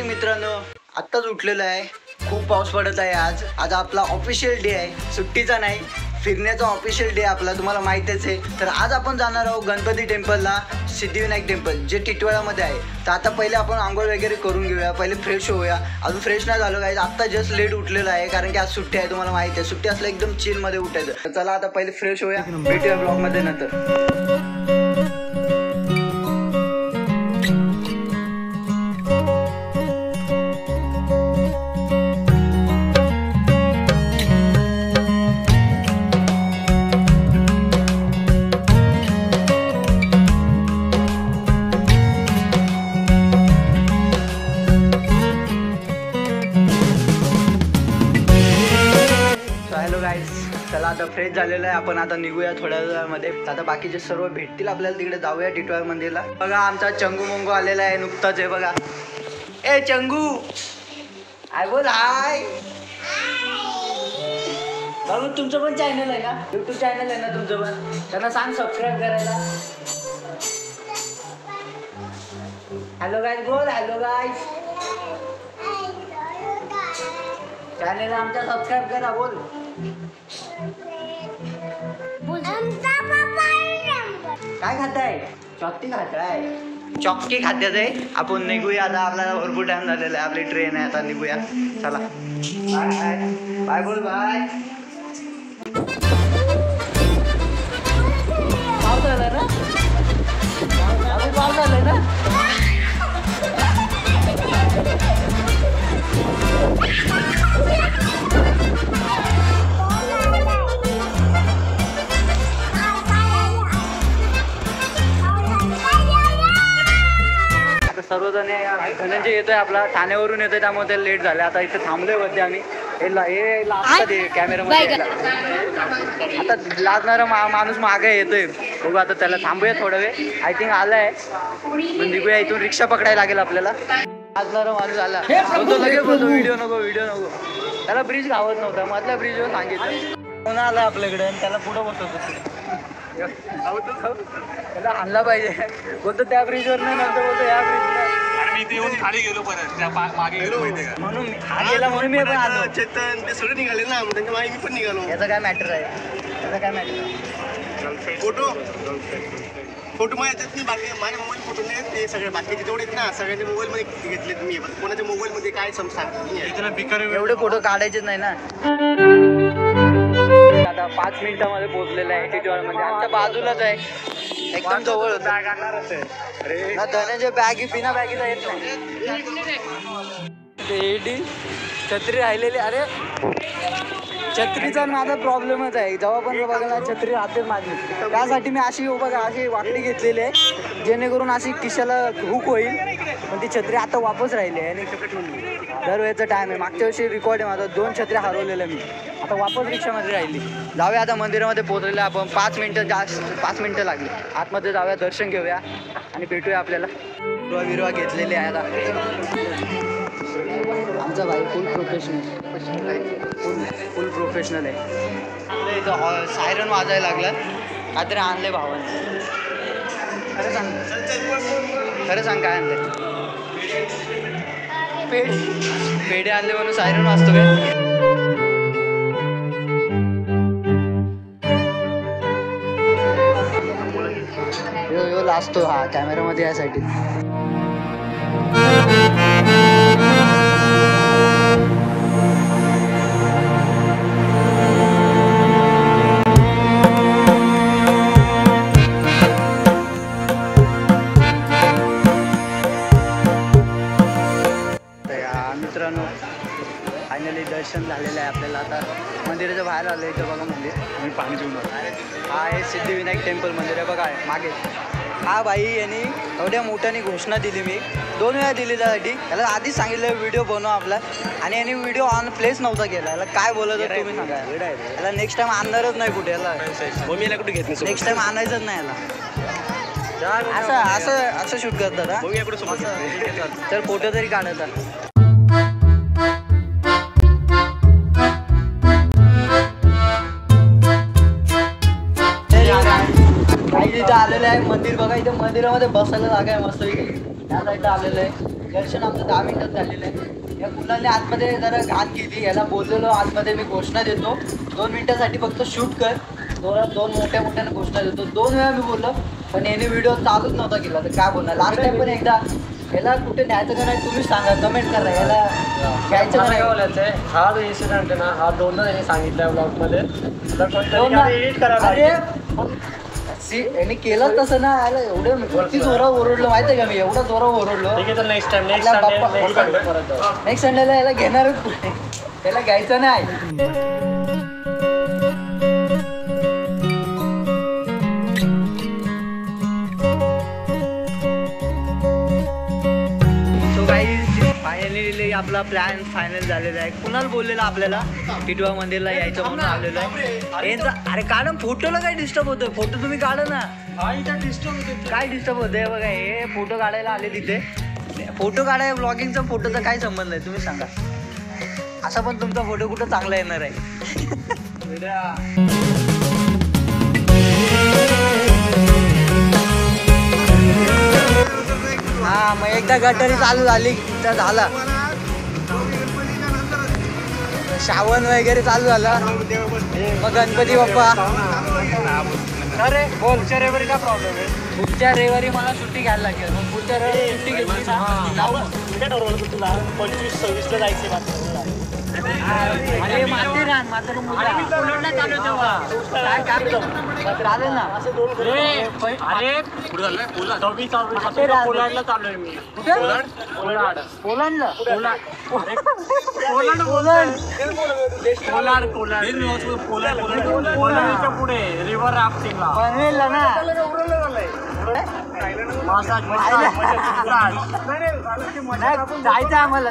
मित्रांनो, आत्ताच उठलेलो आहे. खूप पाऊस पडत आहे. आज आपला ऑफिशियल डे आहे, सुट्टीचा नाही, फिरण्याचा ऑफिशियल डे आपला, तुम्हाला माहितीच आहे. तर आज आपण जाणार आहोत गणपती टेम्पलला, सिद्धिविनायक टेम्पल जे टिटवाळामध्ये आहे. तर आता पहिले आपण आंघोळ वगैरे करून घेऊया, पहिले फ्रेश होऊया. अजून फ्रेश नाही झालो काय, आत्ता जस्ट लेट उठलेलं आहे कारण की आज सुट्टी आहे. तुम्हाला माहिती आहे सुट्टी असलं एकदम चिलमध्ये उठायचं. तर चला आता पहिले फ्रेश होऊया, भेटूया ब्लॉगमध्ये नंतर. चला आता फ्रेश झालेलं आहे, आपण आता निघूया थोड्या वेळामध्ये. आता बाकीचे सर्व भेटतील आपल्याला, तिकडे जाऊया टिटवाळा मंदिरला. बघा आमचा चंगू मंगू आलेला आहे नुकताच आहे बघा. ए चंगू, आय बोल हाय. बाबू तुमचं पण चॅनल आहे का, यूट्यूब चॅनल आहे ना तुमचं पण, त्यांना सांग सबस्क्राईब करायला. हॅलो गाईज बोल, हॅलो गाईज. चॅनल आमचा सबस्क्राईब करा बोल. काय खाताय? चॉक्की खाताय? चॉक्की खात्यात आहे. आपण निघूया आता, आपल्याला भरपूर टाइम झालेला आहे, आपली ट्रेन आहे, आता निघूया. चला बाय बाय बाय बोल बाय. पाऊस आलाय ना, पाऊस आलाय ना. सर्वजण धनंजय येतोय आपला, ठाण्यावरून येतोय, त्यामुळे ते लेट झाले. आता इथे थांबलोय वरती आम्ही. हे लाजतात कॅमेरामध्ये, आता लाजणारा माणूस मागे येतोय. बघू आता त्याला थांबूया थोडा वेळ. आय थिंक आलाय, पण निघूया इथून. रिक्षा पकडायला लागेल आपल्याला. लाजणारा माणूस आला, बोलतो लगेच बोलतो व्हिडिओ नको व्हिडिओ नको. त्याला ब्रिज गावत नव्हता, मधल्या ब्रिजवर सांगितलं. कोण आला आपल्याकडे आणि त्याला पुढं बसवतो, त्याला आणला पाहिजे. बोलतो त्या ब्रिजवर नाही, नंतर बोलतो या ब्रिजवर. मी इथे येऊन खाली गेलो, परत त्या मागे गेलो माहिती का, म्हणून हा गेला म्हणून मी पण आलो. चेतन ते सगळे निघाले ना, त्यांच्या मागे मी पण निघालो. याचा काय मॅटर आहे, याचा काय मॅटर आहे. फोटो माझ्यात मी बाकी माझ्या मोबाईल फोटो नाही, ते सगळे बाकीचे जेवढे आहेत ना सगळ्यांनी मोबाईलमध्ये घेतलेत. मी कोणाच्या मोबाईलमध्ये काय सांग, एवढे फोटो काढायचेच नाही ना. आता 5 मिनिटामध्ये पोहोचलेलं आहे टिटवाळामध्ये, आमच्या बाजूलाच आहे, एकदम जवळ होतं. धनंजय बॅगी बिना बॅगीचा येत नाही. छत्री राहिलेली, अरे छत्रीचा माझा प्रॉब्लेमच आहे. जेव्हा पण बघा छत्री राहते माझी, त्यासाठी मी अशी बघा अशी वाकडी घेतलेली आहे, जेणेकरून अशी खिशाला हुक होईल. पण ती छत्री आता वापस राहिली आहे आणि दरवेळेचा टाइम आहे. मागच्या वर्षी रेकॉर्ड आहे माझा, 2 छत्र्या हरवलेल्या मी, आता वापस रिक्षामध्ये राहिली. जाऊया आता मंदिरामध्ये पोहोचलेलं आपण. 5 मिनिटं लागली. आतमध्ये जाऊया, दर्शन घेऊया आणि भेटूया आपल्याला. विरवा घेतलेली आहे आता. आमचा भाई फुल प्रोफेशनल आहे. इथं सायरन वाजायला लागलं, काहीतरी आणलंय भावाने. खरं सांग काय आणलंय. पेढे आणले म्हणून सायरन वाजतो काय. यो लाजतो हा कॅमेरामध्ये यासाठी. मित्रांनो फायनली दर्शन झालेलं आहे आपल्याला. आता मंदिराच्या बाहेर आलं, इथं बघा मंदिर. मी पाणी पिऊन हा आहे सिद्धिविनायक टेम्पल मंदिर आहे बघा, मागे हा भाई यांनी एवढ्या मोठ्याने घोषणा दिली, मी 2 वेळा दिली त्यासाठी. याला आधीच सांगितलं व्हिडिओ बनव आपला, आणि यांनी व्हिडिओ ऑन प्लेस नव्हता केला. याला काय बोलत तुम्ही सांगा. याला नेक्स्ट टाइम आणणारच नाही कुठे, याला मम्मीला कुठे घेत नाही, नेक्स्ट टाइम आणायचंच नाही याला. असं असं असं शूट करतात हा. मम्मी कुठे सोबत तर फोटो तरी काढतात. काही तिथं आलेलं आहे मंदिर बघा. इथे मंदिरामध्ये बसायला जागा आहे मस्त. त्या साईडला आलेलं आहे. दर्शन आमचं 10 मिनिटात झालेलं आहे. या मुलांनी आतमध्ये जरा घाण केली. याला बोललेलो आतमध्ये मी घोषणा देतो 2 मिनिटासाठी फक्त शूट कर. 2 मोठ्याने घोषणा देतो. 2 वेळा मी बोललो, पण याने व्हिडिओ चालूच नव्हता केला. तर काय बोलणार. लास्ट टाइम पण एकदा याला कुठे न्यायचं का नाही तुम्ही सांगा, कमेंट करा. याला घ्यायचं का नाही बोलायचं आहे. हा जो इन्सिडेंट आहे ना, हा 2दा त्यांनी सांगितलं ब्लॉगमध्ये. एडिट यांनी केलं तसं ना. याला एवढं किती जोरात ओरडलो माहिती आहे का मी. एवढा जोरात ओरडलो. ठीक आहे, तर नेक्स्ट टाइम नेक्स्ट संडेला याला घेणारच पुढे. त्याला घ्यायचं नाही. फायनली आपला प्लॅन फायनल झालेला आहे. कुणाला बोललेलं आपल्याला टिटवा मंदिरला यायचं म्हणून आलेलं आहे. अरे काढा फोटोला काय डिस्टर्ब होतं. फोटो तुम्ही काढा ना. काय डिस्टर्ब होतंय बघा. हे फोटो काढायला आले तिथे. फोटो काढाय ब्लॉगिंगचा फोटोचा काय संबंध नाही तुम्ही सांगा. असा पण तुमचा फोटो कुठं चांगला येणार आहे. हा मग एकदा गटारी चालू झाली तर झाला. श्रावण वगैरे चालू झाला मग गणपती बाप्पा. अरे पुढच्या रविवारी काय प्रॉब्लेम आहे. पुढच्या रविवारी मला सुट्टी घ्यायला लागेल. मग पुढच्या रविवारी सुट्टी घेतली जाऊ. तुला 25-26 ला जायचं. अरे माते रान मात्र चालेल ना. पोलंडला चालू आहे मी. पोलंडला पोलंडच्या पुढे रिव्हर राफ्टिंगला पनवेलला ना. जायचं आम्हाला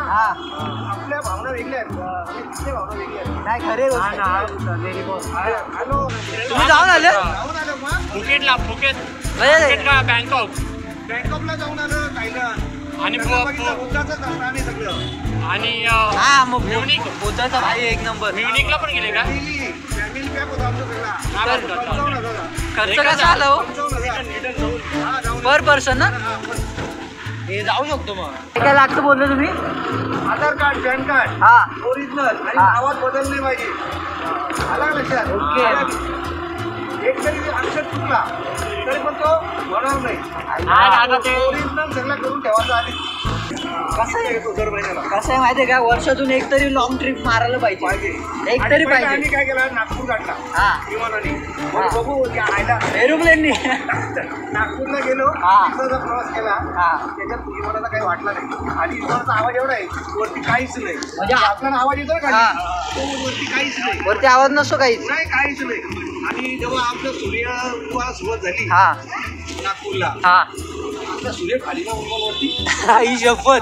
हा. आपल्या भावना वेगळ्या आहेत. नाही खरे तुम्ही जाऊन आले फुकेटला. फुकेट का बँकॉकला जाऊन आलं थायलंड आणि आणि हा मग म्युनिक बुद्धाचा भाई एक नंबर. म्युनिकला पण गेले का. फॅमिली पॅक होता आमचा. खर्च कसा आला हो पर पर्सन ना. हे जाऊ शकतो. मग काय लागतं बोललं तुम्ही. आधार कार्ड पॅन कार्ड हा ओरिजिनल आणि आवाज बदलले पाहिजे. आला लक्षात. ओके. एक तरी अक्षर चुकला तरी पण तो होणार नाही. ओरिजिनल सगळं करून ठेवायचा. आधी कसं आहे माहिती आहे का. वर्षातून एक तरी लॉंग ट्रिप मारायला पाहिजे. एक तरी पाहिजे. आम्ही काय केलं नागपूर काढला हा विमानाने. बघू आयला एरोप्लेननी नागपूरला गेलो. तिथं प्रवास केला. त्याच्यात विमानाचा काही वाटला नाही. आणि विमानाचा आवाज एवढा आहे वरती काहीच नाही. म्हणजे आपला आवाज येतो का वरती काहीच नाही. वरती आवाज नसतो काहीच काहीच नाही. आणि जेव्हा आपलं सूर्य सुरुवात झाली हा नागपूरला हा आपला सूर्य खाली ना वरती. आई शपथ.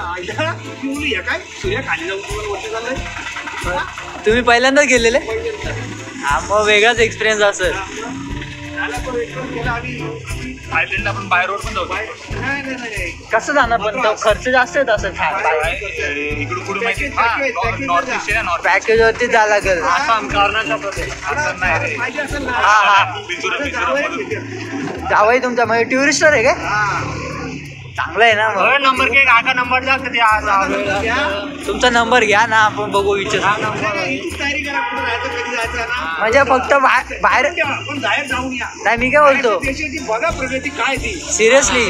काय सूर्य खाली जाऊन वरती झालंय. तुम्ही पहिल्यांदाच गेलेले. हा मग वेगळाच एक्सपिरियन्स असेल. थायलंडला आपण बाय रोड पण जाऊ. नाही कसं जाणार पण खर्च जास्त येत असेल. पॅकेज वरती जायला लागेल. आसाम कर्नाटक प्रदेश. हा हा जावई तुमच्या म्हणजे टुरिस्टर आहे काय. चांगलं आहे ना. मग नंबर घे. काका नंबर द्या. कधी तुमचा नंबर घ्या ना. आपण बघू विचार. तयारी करा कुठं जायचं कधी जायचं ना. म्हणजे फक्त बाहेर पण बाहेर जाऊन या. नाही मी काय बोलतो देशाची बघा प्रगती काय ती. सिरियसली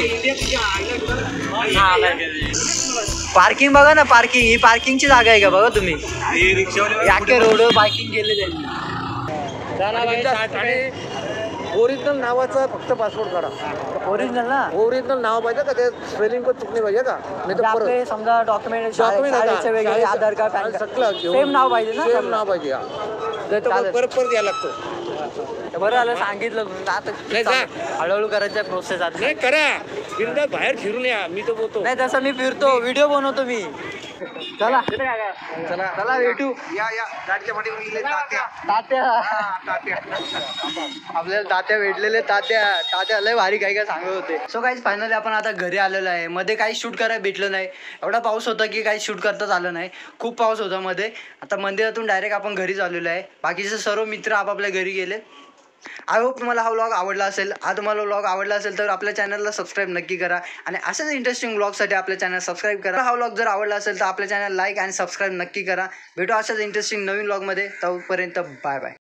पार्किंग बघा ना. पार्किंग ही पार्किंगची जागा आहे का बघा तुम्ही. याके रोडवर पार्किंग केले त्यांनी. ओरिजिनल नावाचा फक्त पासपोर्ट काढा. ओरिजिनल ना. ओरिजिनल नाव पाहिजे का ते स्पेलिंग पण चुकली पाहिजे का. नाही तर आपले समजा डॉक्युमेंट वगैरे आधार कार्ड पॅन कार्ड सेम नाव पाहिजे ना. सेम नाव पाहिजे. परत यायला लागतं. तर बरं झालं सांगितलं तुम्ही. आता हळूहळू करायचं प्रोसेस आता. नाही करा बिंदास बाहेर फिरून या मी तर बोलतो. नाही तसं मी फिरतो, व्हिडिओ बनवतो मी. चला चला चला भेटू. या या गाडीच्या मध्ये मी तात्या तात्या तात्या आपल्याला तात्या भेटलेले. तात्या लय भारी काही काय सांगत होते. सो काही फायनली आपण आता घरी आलेलो आहे. मध्ये काही शूट करायला भेटलं नाही, एवढा पाऊस होता की काही शूट करताच आलं नाही. खूप पाऊस होता मध्ये. आता मंदिरातून डायरेक्ट आपण घरीच आलेलो आहे. बाकीचे सर्व मित्र आपापल्या घरी गेले. आय होप तुम्हाला हा व्लॉग आवडला असेल. तुम्हाला व्लॉग आवडला असेल तर आपल्या चॅनलला सबस्क्राईब नक्की करा आणि अशाच इंटरेस्टिंग व्लॉगसाठी आपल्या चॅनल सबस्क्राईब करा. हा व्लॉग जर आवडला असेल तर आपल्या चॅनल लाईक आणि सबस्क्राईब नक्की करा. भेटू अशाच इंटरेस्टिंग नवीन व्लॉगमध्ये. तोपर्यंत बाय बाय.